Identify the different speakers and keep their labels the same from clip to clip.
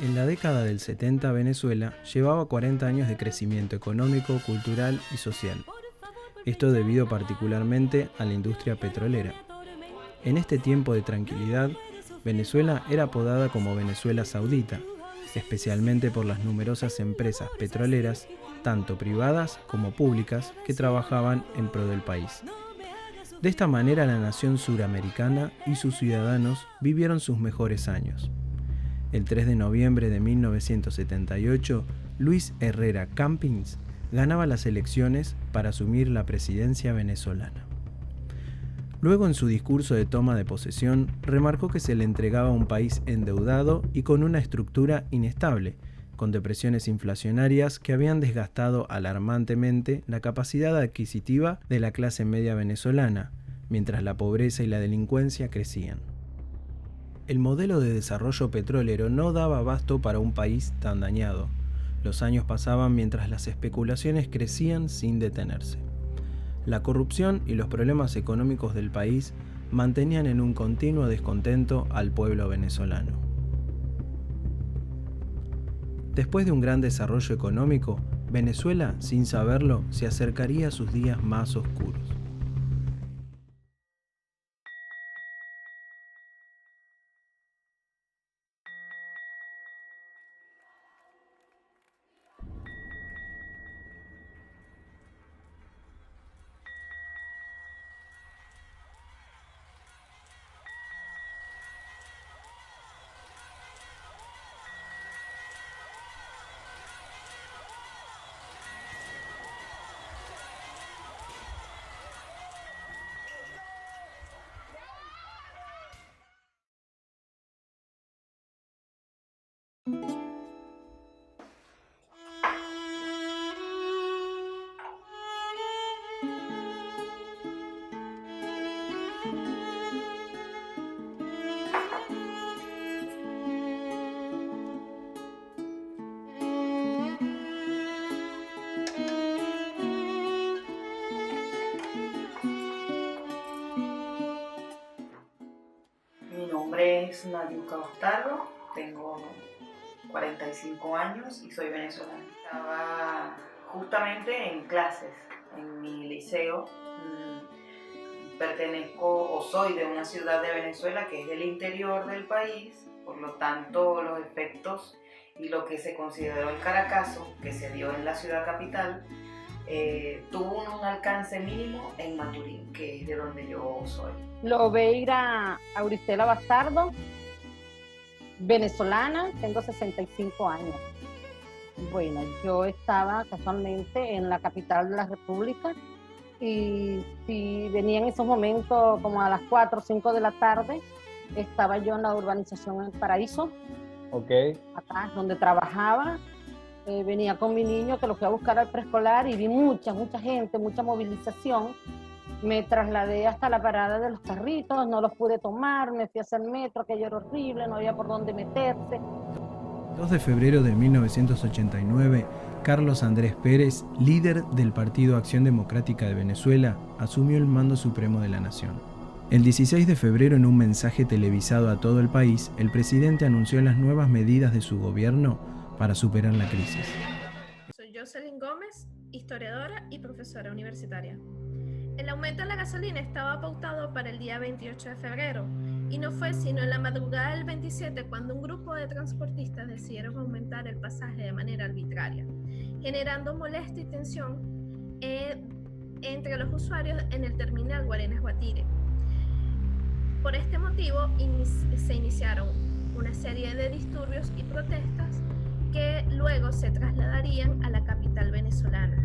Speaker 1: En la década del 70, Venezuela llevaba 40 años de crecimiento económico, cultural y social. Esto debido particularmente a la industria petrolera. En este tiempo de tranquilidad, Venezuela era apodada como Venezuela Saudita, especialmente por las numerosas empresas petroleras, tanto privadas como públicas, que trabajaban en pro del país. De esta manera, la nación suramericana y sus ciudadanos vivieron sus mejores años. El 3 de noviembre de 1978, Luis Herrera Campins ganaba las elecciones para asumir la presidencia venezolana. Luego, en su discurso de toma de posesión, remarcó que se le entregaba a un país endeudado y con una estructura inestable, con depresiones inflacionarias que habían desgastado alarmantemente la capacidad adquisitiva de la clase media venezolana, mientras la pobreza y la delincuencia crecían. El modelo de desarrollo petrolero no daba abasto para un país tan dañado. Los años pasaban mientras las especulaciones crecían sin detenerse. La corrupción y los problemas económicos del país mantenían en un continuo descontento al pueblo venezolano. Después de un gran desarrollo económico, Venezuela, sin saberlo, se acercaría a sus días más oscuros.
Speaker 2: Mi nombre es Nadiuca Bastardo, tengo 45 años y soy venezolana. Estaba justamente en clases en mi liceo. Pertenezco o soy de una ciudad de Venezuela que es del interior del país, por lo tanto los efectos y lo que se consideró el Caracazo, que se dio en la ciudad capital, tuvo un alcance mínimo en Maturín, que es de donde yo soy.
Speaker 3: Lobeira Auristela Bastardo, venezolana, tengo 65 años. Bueno, yo estaba casualmente en la capital de la República y si venía en esos momentos como a las 4 o 5 de la tarde, estaba yo en la urbanización El Paraíso, acá donde trabajaba. Venía con mi niño que lo fui a buscar al preescolar y vi mucha gente, mucha movilización. Me trasladé hasta la parada de los carritos, no los pude tomar, me fui a hacer metro, aquello era horrible, no había por dónde meterse.
Speaker 1: 2 de febrero de 1989, Carlos Andrés Pérez, líder del Partido Acción Democrática de Venezuela, asumió el mando supremo de la nación. El 16 de febrero, en un mensaje televisado a todo el país, el presidente anunció las nuevas medidas de su gobierno para superar la crisis.
Speaker 4: Soy Jocelyn Gómez, historiadora y profesora universitaria. El aumento de la gasolina estaba pautado para el día 28 de febrero y no fue sino en la madrugada del 27 cuando un grupo de transportistas decidieron aumentar el pasaje de manera arbitraria, generando molestia y tensión entre los usuarios en el terminal Guarenas-Guatire. Por este motivo se iniciaron una serie de disturbios y protestas que luego se trasladarían a la capital venezolana,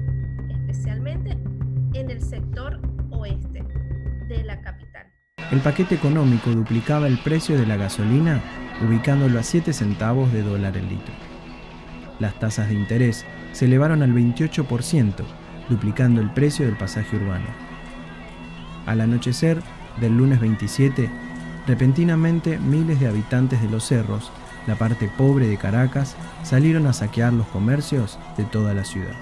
Speaker 4: especialmente en el sector oeste de la capital.
Speaker 1: El paquete económico duplicaba el precio de la gasolina, ubicándolo a 7 centavos de dólar el litro. Las tasas de interés se elevaron al 28%, duplicando el precio del pasaje urbano. Al anochecer del lunes 27, repentinamente miles de habitantes de los cerros, la parte pobre de Caracas, salieron a saquear los comercios de toda la ciudad.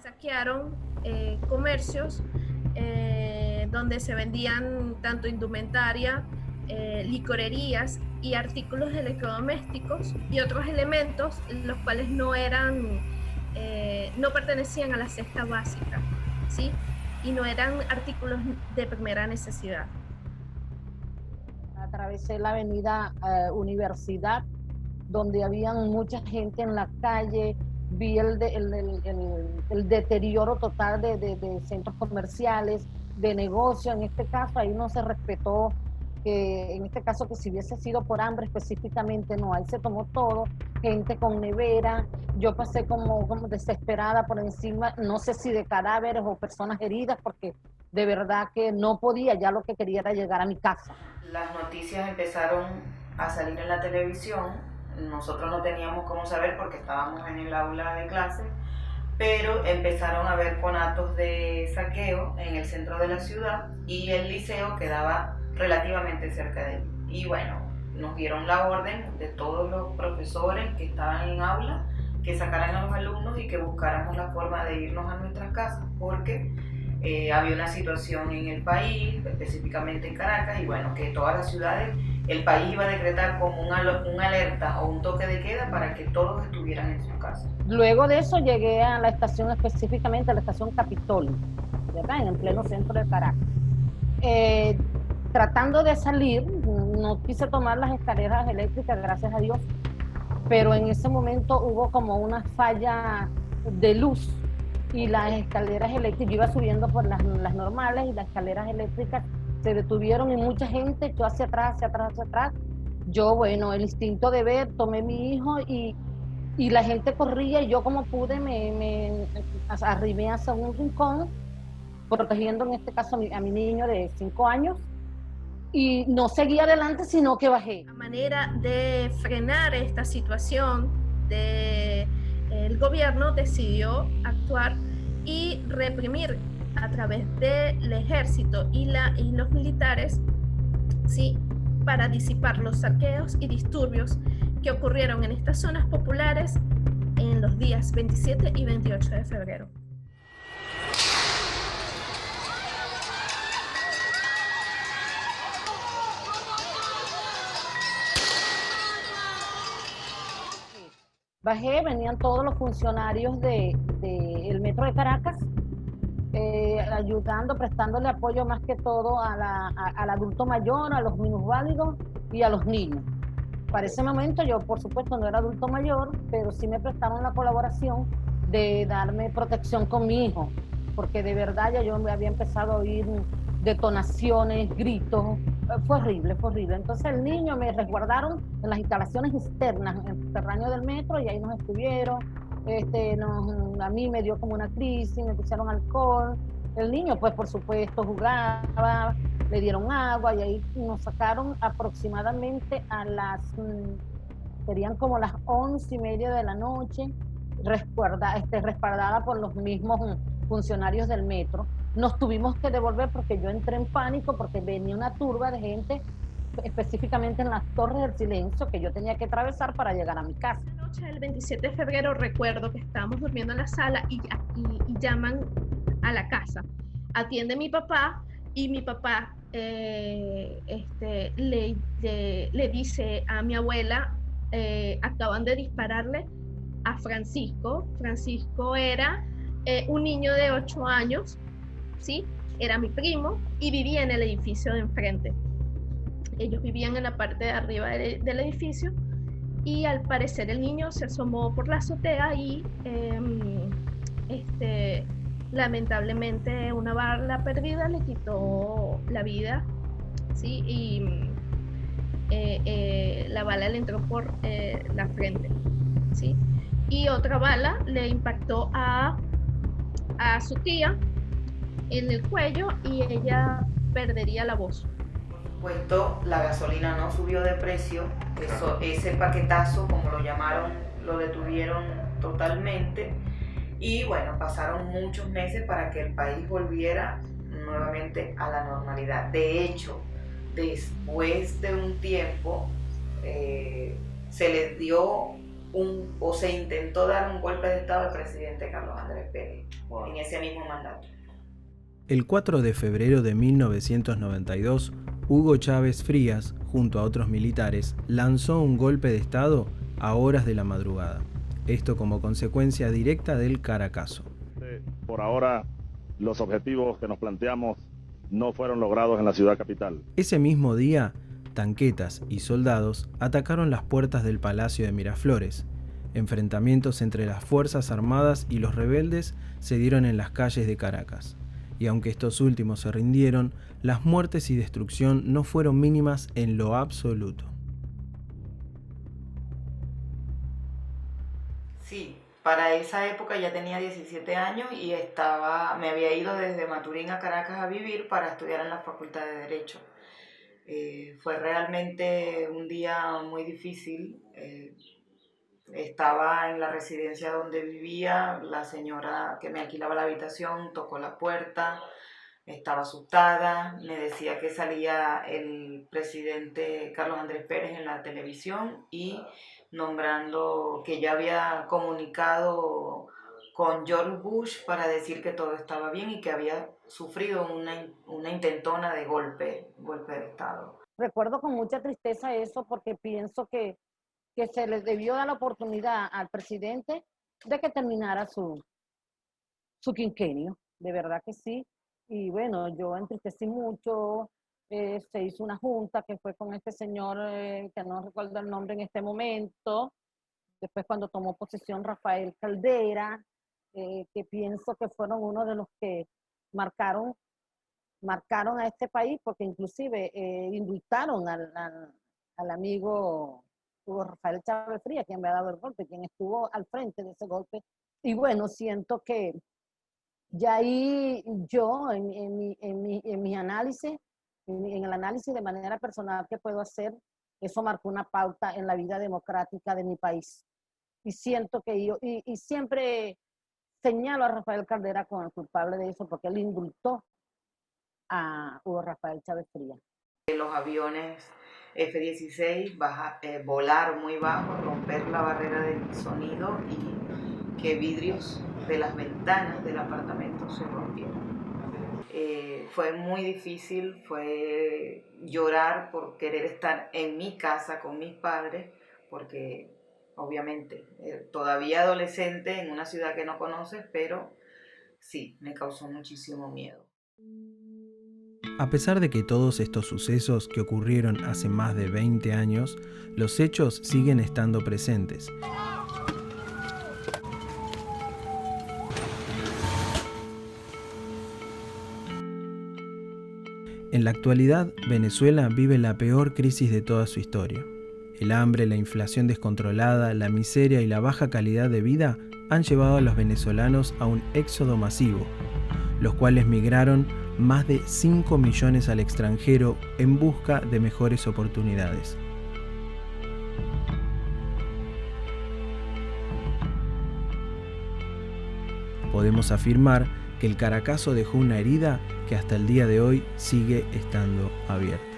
Speaker 4: Saquearon comercios donde se vendían tanto indumentaria licorerías y artículos electrodomésticos y otros elementos los cuales no pertenecían a la cesta básica, ¿sí? Y no eran artículos de primera necesidad.
Speaker 3: Atravesé la avenida Universidad, donde había mucha gente en la calle, vi el deterioro total de centros comerciales, de negocio. En este caso, ahí no se respetó, que en este caso que si hubiese sido por hambre específicamente, no, ahí se tomó todo, gente con nevera. Yo pasé como desesperada por encima, no sé si de cadáveres o personas heridas, porque de verdad que no podía, ya lo que quería era llegar a mi casa.
Speaker 2: Las noticias empezaron a salir en la televisión, nosotros no teníamos cómo saber porque estábamos en el aula de clase, pero empezaron a haber conatos de saqueo en el centro de la ciudad y el liceo quedaba relativamente cerca de él. Y bueno, nos dieron la orden de todos los profesores que estaban en aula que sacaran a los alumnos y que buscáramos la forma de irnos a nuestras casas porque había una situación en el país, específicamente en Caracas, y bueno, que todas las ciudades, el país iba a decretar como un alerta o un toque de queda para que todos estuvieran en sus casas.
Speaker 3: Luego de eso llegué a la estación, específicamente a la estación Capitolio, ¿verdad? En el pleno centro de Caracas. Tratando de salir, no quise tomar las escaleras eléctricas, gracias a Dios, pero en ese momento hubo como una falla de luz y las escaleras eléctricas, yo iba subiendo por las normales y las escaleras eléctricas se detuvieron y mucha gente echó hacia atrás. Yo, bueno, el instinto de ver, tomé mi hijo y la gente corría y yo como pude me arrimé hacia un rincón, protegiendo en este caso a mi niño de 5 años y no seguí adelante, sino que bajé.
Speaker 4: La manera de frenar esta situación el gobierno decidió actuar y reprimir a través del ejército y los militares, ¿sí? Para disipar los saqueos y disturbios que ocurrieron en estas zonas populares en los días 27 y 28 de febrero.
Speaker 3: Bajé, venían todos los funcionarios del Metro de Caracas, ayudando, prestándole apoyo más que todo al adulto mayor, a los minusválidos y a los niños. Para ese momento yo, por supuesto, no era adulto mayor, pero sí me prestaron la colaboración de darme protección con mi hijo, porque de verdad ya yo me había empezado a oír detonaciones, gritos. Fue horrible. Entonces el niño me resguardaron en las instalaciones externas, en el subterráneo del metro, y ahí nos estuvieron. A mí me dio como una crisis, me pusieron alcohol. El niño, pues por supuesto, jugaba, le dieron agua y ahí nos sacaron aproximadamente serían como las 11:30 de la noche, respaldada por los mismos funcionarios del metro. Nos tuvimos que devolver porque yo entré en pánico porque venía una turba de gente, específicamente en las Torres del Silencio, que yo tenía que atravesar para llegar a mi casa.
Speaker 4: La noche del 27 de febrero recuerdo que estábamos durmiendo en la sala y llaman a la casa. Atiende mi papá y mi papá le dice a mi abuela, acaban de dispararle a Francisco. Francisco era un niño de 8 años, ¿sí? Era mi primo y vivía en el edificio de enfrente. Ellos vivían en la parte de arriba del edificio y al parecer el niño se asomó por la azotea y lamentablemente una bala perdida le quitó la vida, ¿sí? Y la bala le entró por la frente, ¿sí? Y otra bala le impactó a su tía en el cuello y ella perdería la voz.
Speaker 2: Por supuesto, la gasolina no subió de precio, ese paquetazo, como lo llamaron, lo detuvieron totalmente y bueno, pasaron muchos meses para que el país volviera nuevamente a la normalidad. De hecho, después de un tiempo se les dio se intentó dar un golpe de estado al presidente Carlos Andrés Pérez en ese mismo mandato.
Speaker 1: El 4 de febrero de 1992, Hugo Chávez Frías, junto a otros militares, lanzó un golpe de Estado a horas de la madrugada. Esto como consecuencia directa del Caracazo.
Speaker 5: Por ahora, los objetivos que nos planteamos no fueron logrados en la ciudad capital.
Speaker 1: Ese mismo día, tanquetas y soldados atacaron las puertas del Palacio de Miraflores. Enfrentamientos entre las Fuerzas Armadas y los rebeldes se dieron en las calles de Caracas. Y aunque estos últimos se rindieron, las muertes y destrucción no fueron mínimas en lo absoluto.
Speaker 2: Sí, para esa época ya tenía 17 años y me había ido desde Maturín a Caracas a vivir para estudiar en la Facultad de Derecho. Fue realmente un día muy difícil. Estaba en la residencia donde vivía, la señora que me alquilaba la habitación tocó la puerta, estaba asustada, me decía que salía el presidente Carlos Andrés Pérez en la televisión y nombrando que ya había comunicado con George Bush para decir que todo estaba bien y que había sufrido una intentona de golpe de Estado.
Speaker 3: Recuerdo con mucha tristeza eso porque pienso que se le debió dar la oportunidad al presidente de que terminara su quinquenio, de verdad que sí. Y bueno, yo entristecí mucho, se hizo una junta que fue con este señor, que no recuerdo el nombre en este momento, después cuando tomó posesión Rafael Caldera, que pienso que fueron uno de los que marcaron a este país, porque inclusive indultaron al amigo Hugo Rafael Chávez Frías, quien me ha dado el golpe, quien estuvo al frente de ese golpe. Y bueno, siento que ya ahí yo, en mi análisis, en el análisis de manera personal que puedo hacer, eso marcó una pauta en la vida democrática de mi país. Y siento que y siempre señalo a Rafael Caldera como el culpable de eso, porque él indultó a Hugo Rafael Chávez Frías.
Speaker 2: Los aviones F-16 volar muy bajo, romper la barrera del sonido y que vidrios de las ventanas del apartamento se rompieron. Fue muy difícil, fue llorar por querer estar en mi casa con mis padres, porque obviamente todavía adolescente en una ciudad que no conoces, pero sí, me causó muchísimo miedo.
Speaker 1: A pesar de que todos estos sucesos que ocurrieron hace más de 20 años, los hechos siguen estando presentes. En la actualidad, Venezuela vive la peor crisis de toda su historia. El hambre, la inflación descontrolada, la miseria y la baja calidad de vida han llevado a los venezolanos a un éxodo masivo, los cuales migraron más de 5 millones al extranjero en busca de mejores oportunidades. Podemos afirmar que el Caracazo dejó una herida que hasta el día de hoy sigue estando abierta.